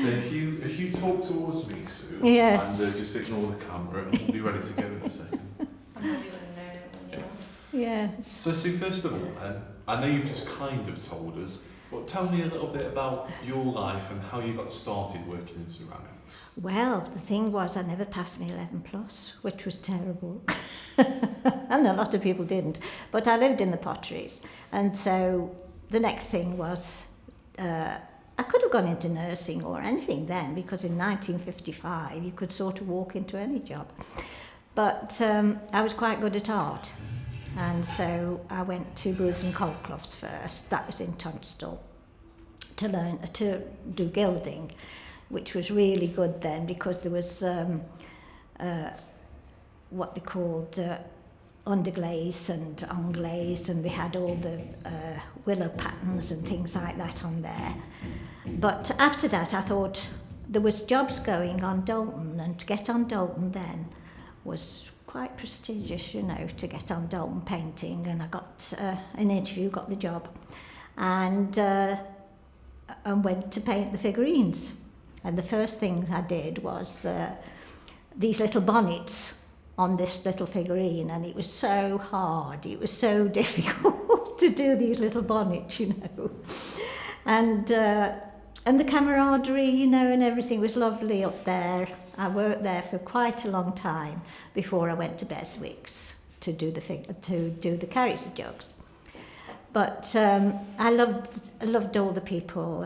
So if you talk towards me, Sue, Yes. and just ignore the camera, and we'll be ready to go in a second. I'm probably going to know it when you're Yes. So Sue, first of all, then, I know you've just kind of told us, but tell me a little bit about your life and how you got started working in ceramics. Well, the thing was I never passed my 11 plus, which was terrible. And a lot of people didn't. But I lived in the potteries. And so the next thing was, I could have gone into nursing or anything then, because in 1955 you could sort of walk into any job. But I was quite good at art. And so I went to Booths and Coldcloths first, that was in Tunstall, to learn to do gilding, which was really good then because there was what they called underglaze and unglaze, and they had all the willow patterns and things like that on there. But after that I thought there was jobs going on Dalton, and to get on Dalton then was quite prestigious, you know, to get on Dalton painting, and I got an interview, got the job, and went to paint the figurines. And the first thing I did was these little bonnets on this little figurine, and it was so hard, it was so difficult to do these little bonnets, you know. And the camaraderie, you know, and everything was lovely up there. I worked there for quite a long time before I went to Beswick's to do the carriage jugs. But I loved all the people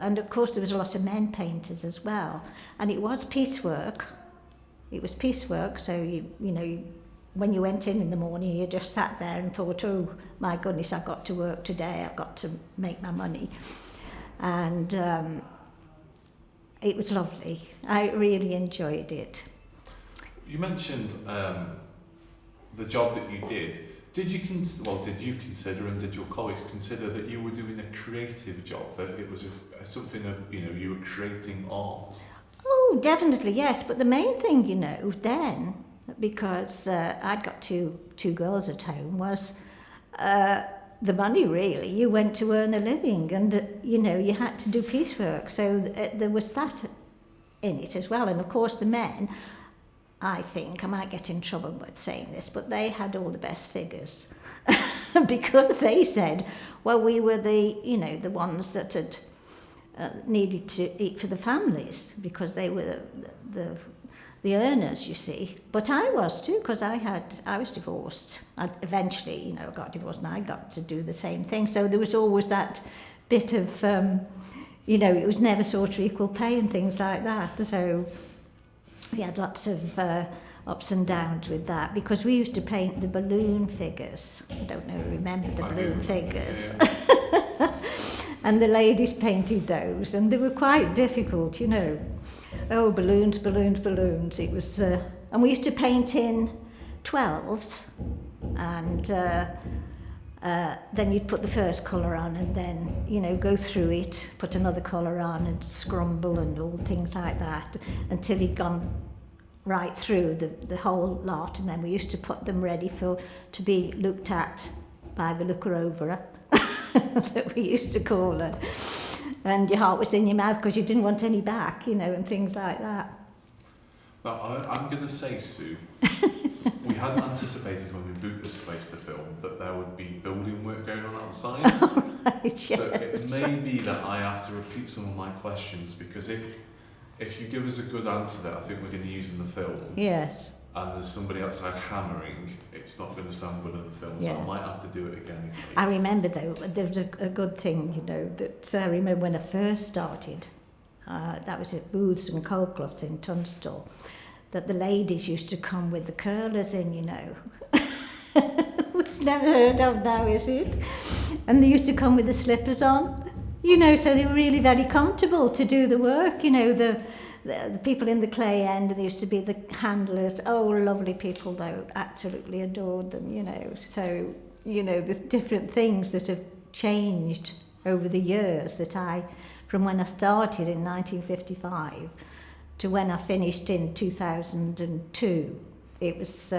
and of course there was a lot of men painters as well, and it was piecework. It was piecework, so you know, when you went in the morning, you just sat there and thought, oh my goodness, I've got to work today, I've got to make my money. And it was lovely. I really enjoyed it. You mentioned the job that you did. Did you consider, and did your colleagues consider that you were doing a creative job, that it was something of, you know, you were creating art? Oh, definitely, yes. But the main thing, you know, then, because I'd got two girls at home, was the money, really. You went to earn a living, and, you know, you had to do piecework. So there was that in it as well. And, of course, the men, I think, I might get in trouble with saying this, but they had all the best figures because they said, well, we were the ones that had needed to eat for the families because they were the earners, you see. But I was too, because I was divorced. Eventually, you know, I got divorced and I got to do the same thing. So there was always that bit of, you know, it was never sort of equal pay and things like that. So we had lots of ups and downs with that, because we used to paint the balloon figures. I don't know, remember the balloon figures? Yeah. And the ladies painted those, and they were quite difficult, you know. Oh, balloons, balloons, balloons. It was, and we used to paint in 12s, and then you'd put the first colour on, and then, you know, go through it, put another colour on, and scrumble and all things like that, until you'd gone right through the whole lot, and then we used to put them ready to be looked at by the looker-overer, that we used to call her. And your heart was in your mouth because you didn't want any back, you know, and things like that. Now, I'm going to say, Sue, we hadn't anticipated when we booked this place to film that there would be building work going on outside. Right, yes. So it may be that I have to repeat some of my questions, because if you give us a good answer that I think we're going to use in the film, yes, and there's somebody outside hammering, it's not going to sound good in the film, so I might have to do it again. I remember, though, there was a good thing, you know, that I remember when I first started, that was at Booths and Coldcloths in Tunstall, that the ladies used to come with the curlers in, you know, which never heard of now, is it? And they used to come with the slippers on, you know, so they were really very comfortable to do the work, you know, the people in the clay end, and they used to be the handlers. Oh, lovely people, though, absolutely adored them, you know. So, you know, the different things that have changed over the years from when I started in 1955 to when I finished in 2002, it was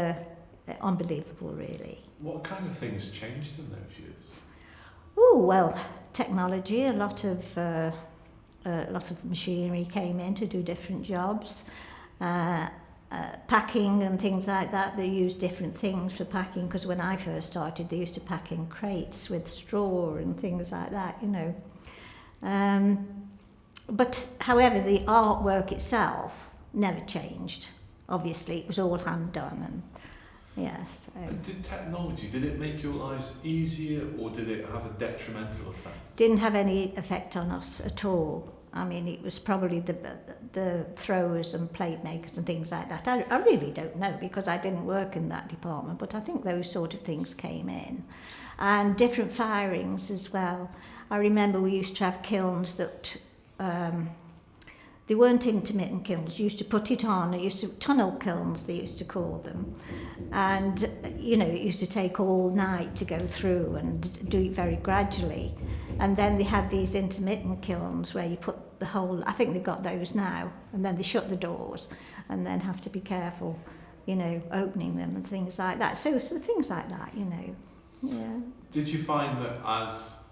unbelievable, really. What kind of things changed in those years? Oh, well, technology, a lot of a lot of machinery came in to do different jobs. Packing and things like that, they used different things for packing, because when I first started they used to pack in crates with straw and things like that, you know. But however, the artwork itself never changed. Obviously it was all hand done, and yeah, so. And did technology, did it make your lives easier, or did it have a detrimental effect? Didn't have any effect on us at all. I mean, it was probably the throwers and plate makers and things like that. I really don't know, because I didn't work in that department, but I think those sort of things came in. And different firings as well. I remember we used to have kilns that, they weren't intermittent kilns, you used to put it on, tunnel kilns they used to call them. And, you know, it used to take all night to go through and do it very gradually. And then they had these intermittent kilns where you put the whole, I think they've got those now, and then they shut the doors and then have to be careful, you know, opening them and things like that. So things like that, you know, yeah. Did you find that as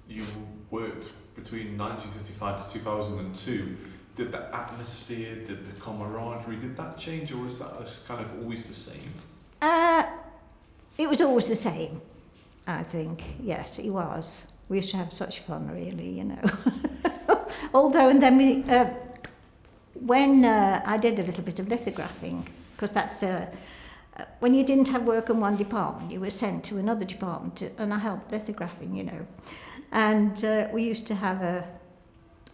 you worked between 1955 to 2002, did the atmosphere, did the camaraderie, did that change, or was that kind of always the same? It was always the same, I think. Yes, it was. We used to have such fun, really, you know. Although, and then we, when I did a little bit of lithographing, because that's when you didn't have work in one department, you were sent to another department, and I helped lithographing, you know. And we used to have a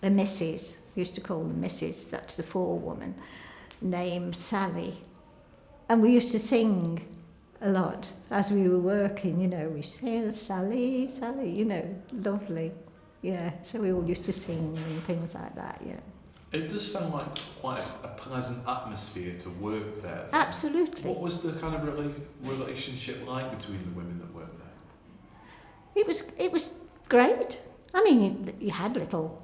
missus, we used to call them missus, that's the forewoman, named Sally. And we used to sing a lot as we were working, you know. We say, Sally, Sally, you know, lovely. Yeah, so we all used to sing and things like that, yeah. It does sound like quite a pleasant atmosphere to work there. Absolutely. What was the kind of relationship like between the women that worked there? It was great. I mean, you had little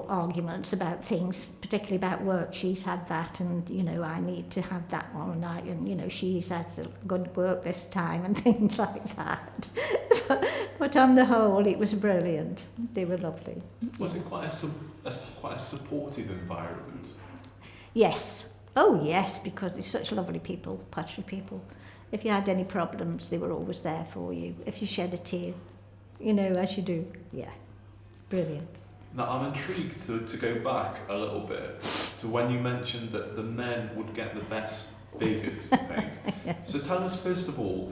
arguments about things, particularly about work. She's had that, and you know, I need to have that one, and you know, she's had good work this time and things like that. but on the whole, it was brilliant. They were lovely. Was it quite a supportive environment? Yes. Oh yes, because they're such lovely people, pottery people. If you had any problems, they were always there for you. If you shed a tear, you know, as you do. Yeah, brilliant. Now, I'm intrigued to go back a little bit to when you mentioned that the men would get the best figures to paint. Yes. So tell us, first of all,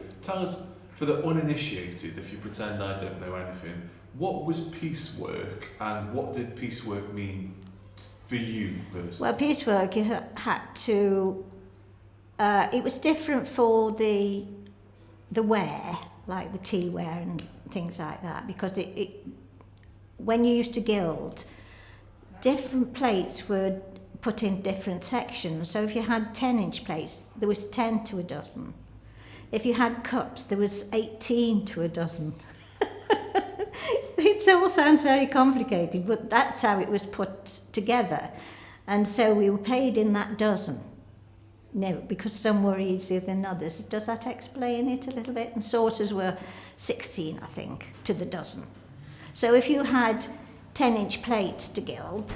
for the uninitiated, if you pretend I don't know anything, what was piecework, and what did piecework mean for you personally? Well, piecework, you had to, it was different for the ware, like the tea ware and things like that, because when you used to gild, different plates were put in different sections. So if you had 10-inch plates, there was 10 to a dozen. If you had cups, there was 18 to a dozen. It all sounds very complicated, but that's how it was put together. And so we were paid in that dozen. No, because some were easier than others. Does that explain it a little bit? And saucers were 16, I think, to the dozen. So if you had 10-inch plates to gild,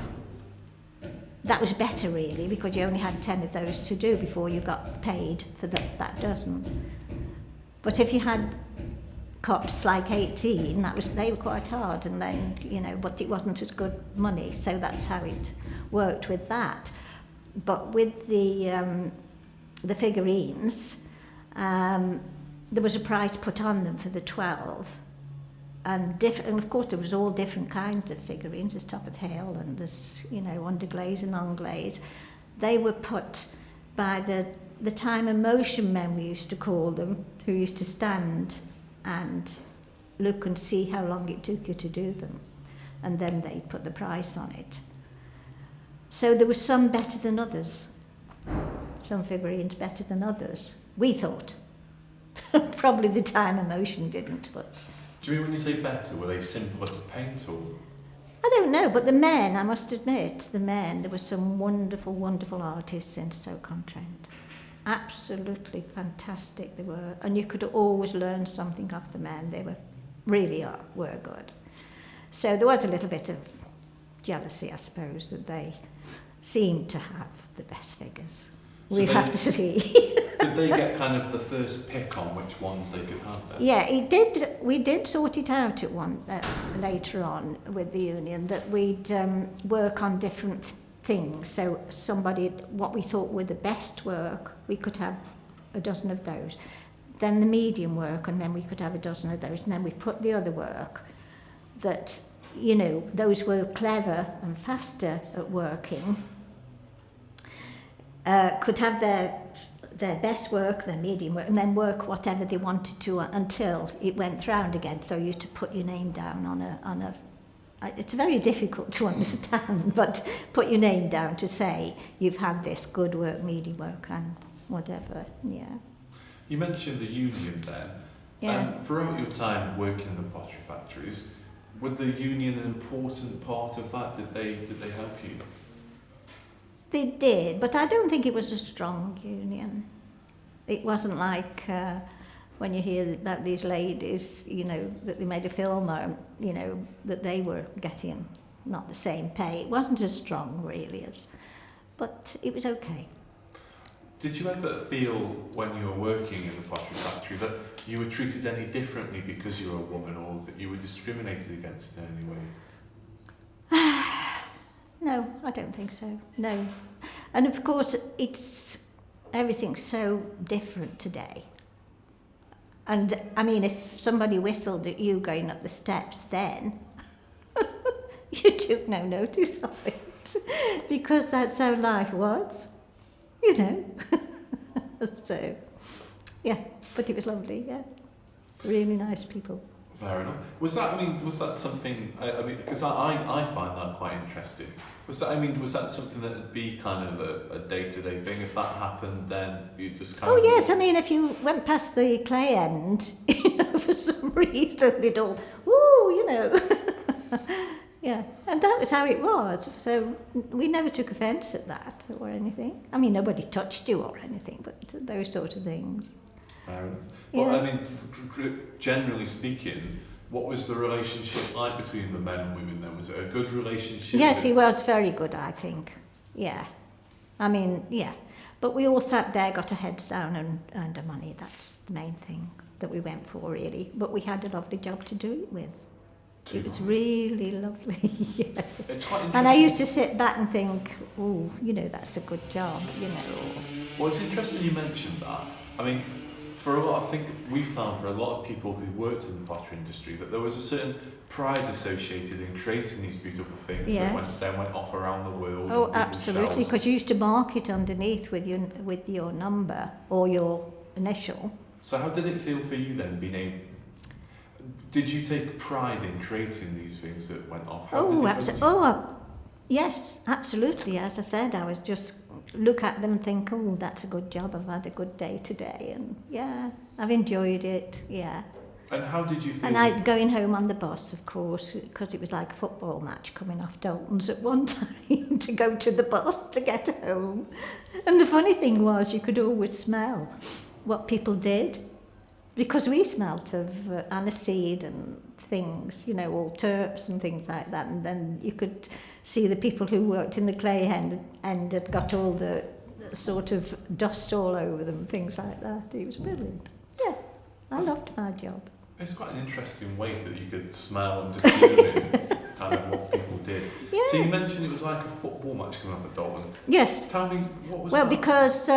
that was better really, because you only had 10 of those to do before you got paid for that dozen. But if you had cups like 18, they were quite hard, and then, you know, but it wasn't as good money, so that's how it worked with that. But with the figurines, there was a price put on them for the 12. And of course there was all different kinds of figurines. There's top of the hill, and there's, you know, underglaze and unglaze. They were put by the time and motion men, we used to call them, who used to stand and look and see how long it took you to do them, and then they put the price on it. So there was some better than others, some figurines better than others, we thought. Probably the time and motion didn't, but... Do you mean when you say better, were they simpler to paint, or...? I don't know, but the men, I must admit, there were some wonderful, wonderful artists in Stoke-on-Trent. Absolutely fantastic they were, and you could always learn something off the men. They were good. So there was a little bit of jealousy, I suppose, that they seem to have the best figures. So We they- have to see. Did they get kind of the first pick on which ones they could have then? Yeah, it did. We did sort it out at one later on with the union that we'd work on different things. So somebody, what we thought were the best work, we could have a dozen of those. Then the medium work, and then we could have a dozen of those. And then we put the other work that, you know, those were clever and faster at working, could have their best work, their medium work, and then work whatever they wanted to until it went round again. So you used to put your name down on a it's very difficult to understand, but put your name down to say you've had this good work, medium work, and whatever. Yeah. You mentioned the union then. Yeah. Throughout your time working in the pottery factories, was the union an important part of that? Did they help you? They did, but I don't think it was a strong union. It wasn't like when you hear about these ladies, you know, that they made a film on, you know, that they were getting not the same pay. It wasn't as strong, really, but it was okay. Did you ever feel when you were working in the pottery factory that you were treated any differently because you were a woman, or that you were discriminated against in any way? No, I don't think so. No. And of course, everything's so different today. And I mean, if somebody whistled at you going up the steps then, you took no notice of it because that's how life was, you know. So, yeah, but it was lovely, yeah. Really nice people. Fair enough. Was that something, I mean, because I find that quite interesting. Was that something that would be kind of a day-to-day thing? If that happened, then you just kind Oh, of... yes, I mean, if you went past the clay end, you know, for some reason, they'd all, woo, you know. Yeah, and that was how it was. So we never took offence at that or anything. I mean, nobody touched you or anything, but those sort of things. Fair enough. Yeah. Well, I mean, generally speaking, what was the relationship like between the men and women then? Was it a good relationship? Yes, he was very good, I think. Yeah. I mean, yeah. But we all sat there, got our heads down and earned our money. That's the main thing that we went for, really. But we had a lovely job to do it with. It was really lovely, yes. It's quite interesting. And I used to sit back and think, oh, you know, that's a good job, you know. Well, it's interesting you mentioned that. I mean, I think we found for a lot of people who worked in the pottery industry that there was a certain pride associated in creating these beautiful things Yes. that went off around the world. Oh, on people's absolutely, shelves. because you used to mark it underneath with your number or your initial. So how did it feel for you then, being able... Did you take pride in creating these things that went off? Yes, absolutely. As I said, I was just look at them and think, oh, that's a good job. I've had a good day today, and yeah, I've enjoyed it. Yeah. And how did you feel? And I going home on the bus, of course, because it was like a football match coming off Dalton's at one time to go to the bus to get home. And the funny thing was, you could always smell what people did. Because we smelt of aniseed and things, you know, all terps and things like that. And then you could see the people who worked in the clay end had got all the sort of dust all over them, things like that. It was brilliant. Yeah, I loved my job. It's quite an interesting way that you could smell and determine kind of what people did. Yeah. So you mentioned it was like a football match coming off at Dalton. Yes. Tell me, what was Well, that? because...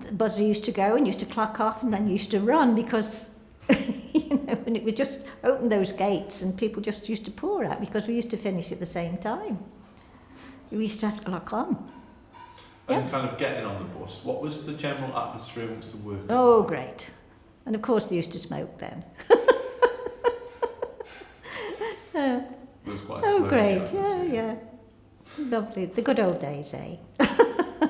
the buzzer used to go and used to clock off and then used to run because, you know, and it would just open those gates and people just used to pour out because we used to finish at the same time. We used to have to clock on. And Yeah. kind of getting on the bus, what was the general atmosphere amongst the workers? Oh, great. And of course they used to smoke then. It was quite a Oh, smoky great. atmosphere. Yeah. Lovely. The good old days, eh?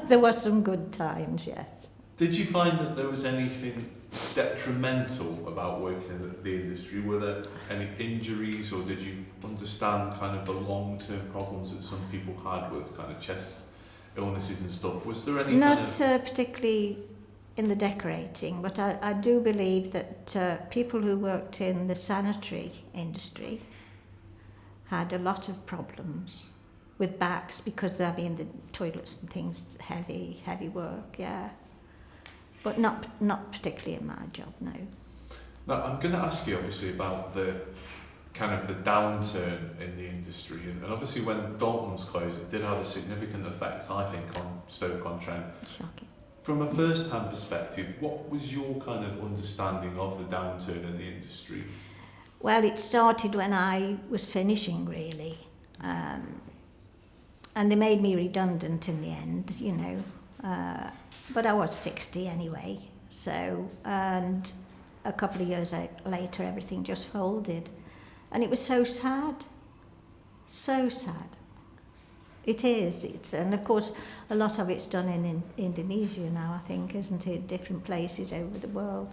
There was some good times, yes. Did you find that there was anything detrimental about working in the industry? Were there any injuries, or did you understand kind of the long-term problems that some people had with kind of chest illnesses and stuff? Was there any Not particularly in the decorating, but I do believe that people who worked in the sanitary industry had a lot of problems with backs because, I mean, the toilets and things, heavy work, yeah. But not particularly in my job, no. Now, I'm going to ask you, obviously, about the kind of the downturn in the industry. And obviously, when Dalton's closed, it did have a significant effect, I think, on Stoke-on-Trent. Shocking. From a first-hand perspective, what was your kind of understanding of the downturn in the industry? Well, it started when I was finishing, really. And they made me redundant in the end, you know. But I was 60 anyway. So, and a couple of years later, everything just folded. And it was so sad. So sad. It is. And of course, a lot of it's done in Indonesia now, I think, isn't it? Different places over the world.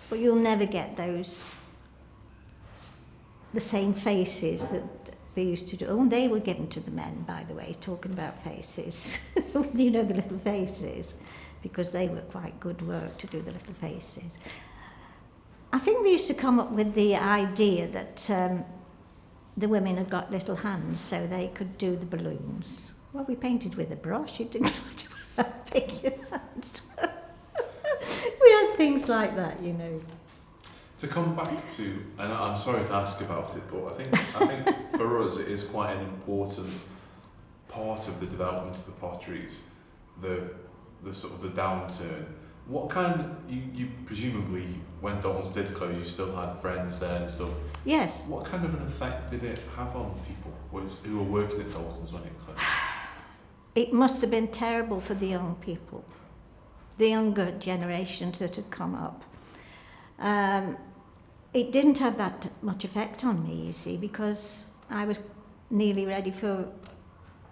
But you'll never get the same faces that they used to do. Oh, and they were given to the men, by the way, talking about faces. You know, the little faces, because they were quite good work to do the little faces. I think they used to come up with the idea that the women had got little hands, so they could do the balloons. Well, we painted with a brush. It didn't matter how big your hands were. We had things like that, you know. To come back to, and I'm sorry to ask about it, but I think for us it is quite an important part of the development of the potteries, the sort of the downturn. What kind, you presumably, when Dalton's did close, you still had friends there and stuff. Yes. What kind of an effect did it have on people who were working at Dalton's when it closed? It must have been terrible for the young people, the younger generations that had come up. It didn't have that much effect on me, you see, because I was nearly ready for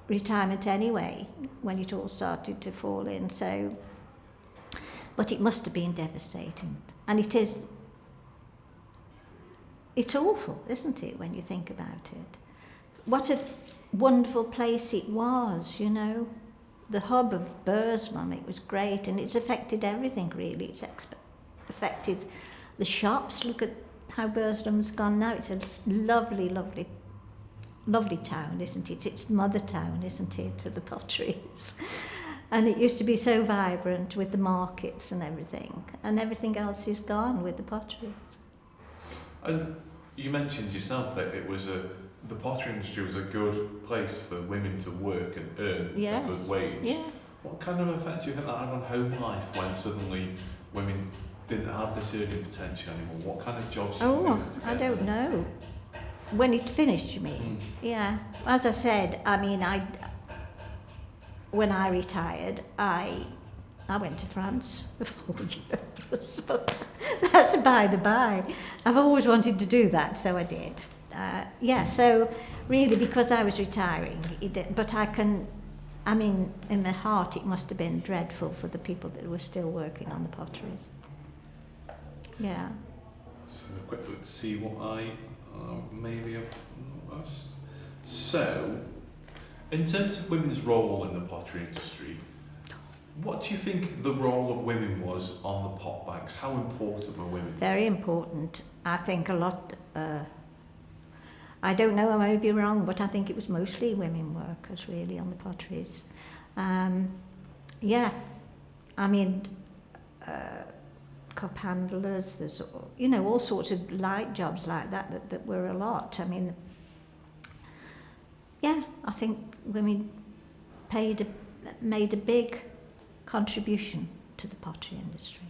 retirement anyway when it all started to fall in. So, but it must have been devastating, and it is. It's awful, isn't it, when you think about it? What a wonderful place it was, you know, the hub of Burslem. It was great, and it's affected everything really. It's affected the shops. Look at how Burslem gone now. It's a lovely, lovely, lovely town, isn't it? It's mother town, isn't it, to the potteries. And it used to be so vibrant with the markets and everything else is gone with the potteries. And you mentioned yourself that it was the pottery industry was a good place for women to work and earn a good wage. Yeah. What kind of effect do you think that had on home life when suddenly women didn't have this earning potential anymore? What kind of jobs did you think I don't know. When it finished, you mean? Yeah. As I said, I mean, when I retired, I went to France for 4 years, but that's by the by. I've always wanted to do that, so I did. So really, because I was retiring, but in my heart, it must have been dreadful for the people that were still working on the potteries. Yeah. So a quick look to see what I maybe have asked. So, in terms of women's role in the pottery industry, what do you think the role of women was on the pot banks? How important were women? Very important. I think a lot. I don't know, I may be wrong, but I think it was mostly women workers really on the potteries. Cup handlers, there's, you know, all sorts of light jobs like that were a lot. I mean, I think women made a big contribution to the pottery industry.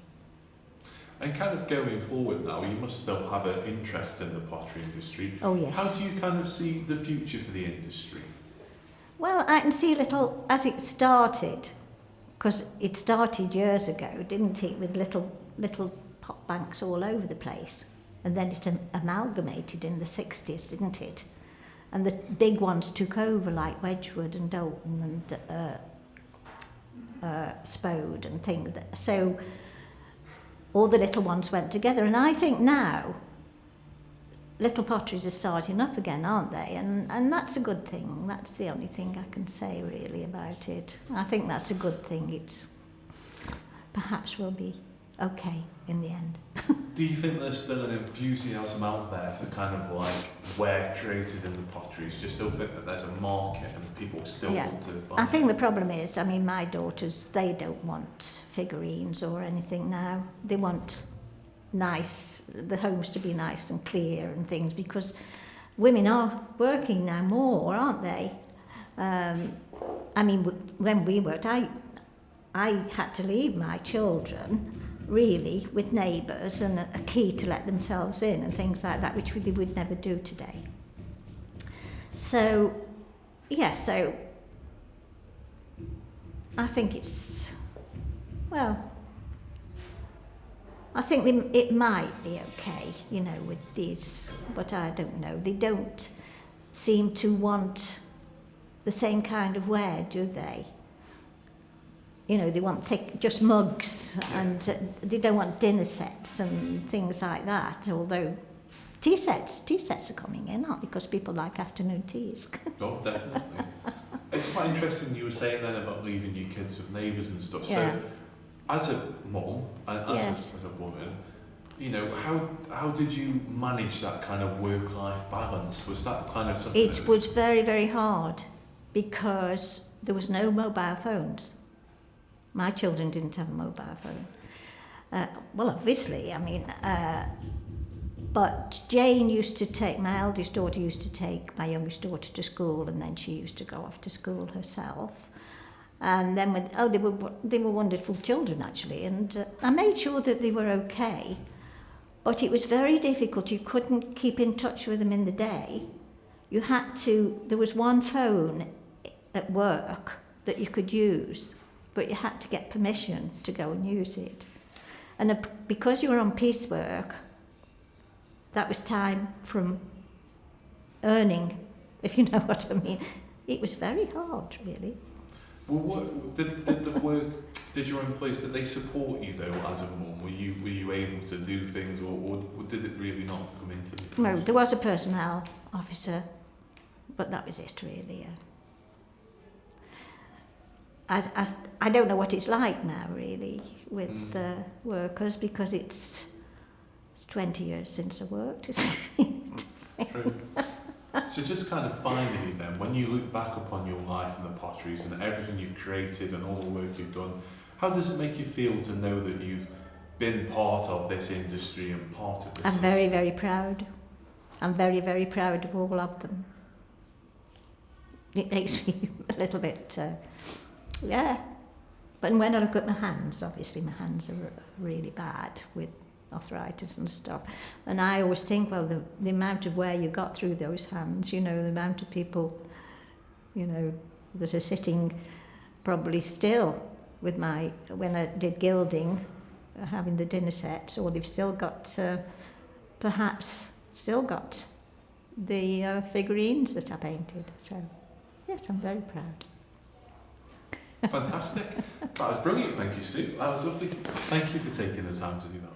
And kind of going forward now, you must still have an interest in the pottery industry. Oh yes. How do you kind of see the future for the industry? Well, I can see a little, as it started, because it started years ago, didn't it, with little pot banks all over the place. And then it amalgamated in the 60s, didn't it? And the big ones took over, like Wedgwood and Dalton and Spode and things. So all the little ones went together. And I think now little potteries are starting up again, aren't they? And that's a good thing. That's the only thing I can say really about it. I think that's a good thing. It's perhaps will be okay in the end. Do you think there's still an enthusiasm out there for kind of like ware created in the potteries? Do you still think that there's a market and people still Yeah. want to buy I think it? the problem is, I mean, my daughters, they don't want figurines or anything now. They want the homes to be nice and clear and things, because women are working now more, aren't they? I mean, when we worked, I had to leave my children really with neighbours and a key to let themselves in and things like that, which they would never do today. So, yes, so I think it's, well, I think it might be okay, you know, with these, but I don't know. They don't seem to want the same kind of ware, do they? You know, they want thick, just mugs, and they don't want dinner sets and things like that, although tea sets are coming in, aren't they? Because people like afternoon teas. Oh, definitely. It's quite interesting you were saying then about leaving your kids with neighbours and stuff. Yeah. So, as a mum and Yes. as a woman, you know, how did you manage that kind of work-life balance? Was that kind of something? It was very, very hard because there was no mobile phones. My children didn't have a mobile phone. Well, obviously, I mean, but Jane used to take, my eldest daughter used to take my youngest daughter to school, and then she used to go off to school herself. And then they were wonderful children actually, and I made sure that they were okay. But it was very difficult. You couldn't keep in touch with them in the day. You had to. There was one phone at work that you could use, but you had to get permission to go and use it. And because you were on piecework, that was time from earning, if you know what I mean. It was very hard, really. Well, what did your employees, did they support you though as a mum? Were you able to do things, or did it really not come into the No, there was a personnel officer, but that was it really. I don't know what it's like now really with the workers, because it's 20 years since I worked. True. So just kind of finally then, when you look back upon your life in the potteries and everything you've created and all the work you've done, how does it make you feel to know that you've been part of this industry and part of this? I'm very, very proud. I'm very, very proud of all of them. It makes me a little bit, yeah. But when I look at my hands, obviously my hands are really bad with arthritis and stuff. And I always think, well, the amount of wear you got through those hands, you know, the amount of people, you know, that are sitting probably still with when I did gilding, having the dinner sets, or they've still got, perhaps still got the figurines that I painted. So, yes, I'm very proud. Fantastic. That was brilliant. Thank you, Sue. That was lovely. Thank you for taking the time to do that.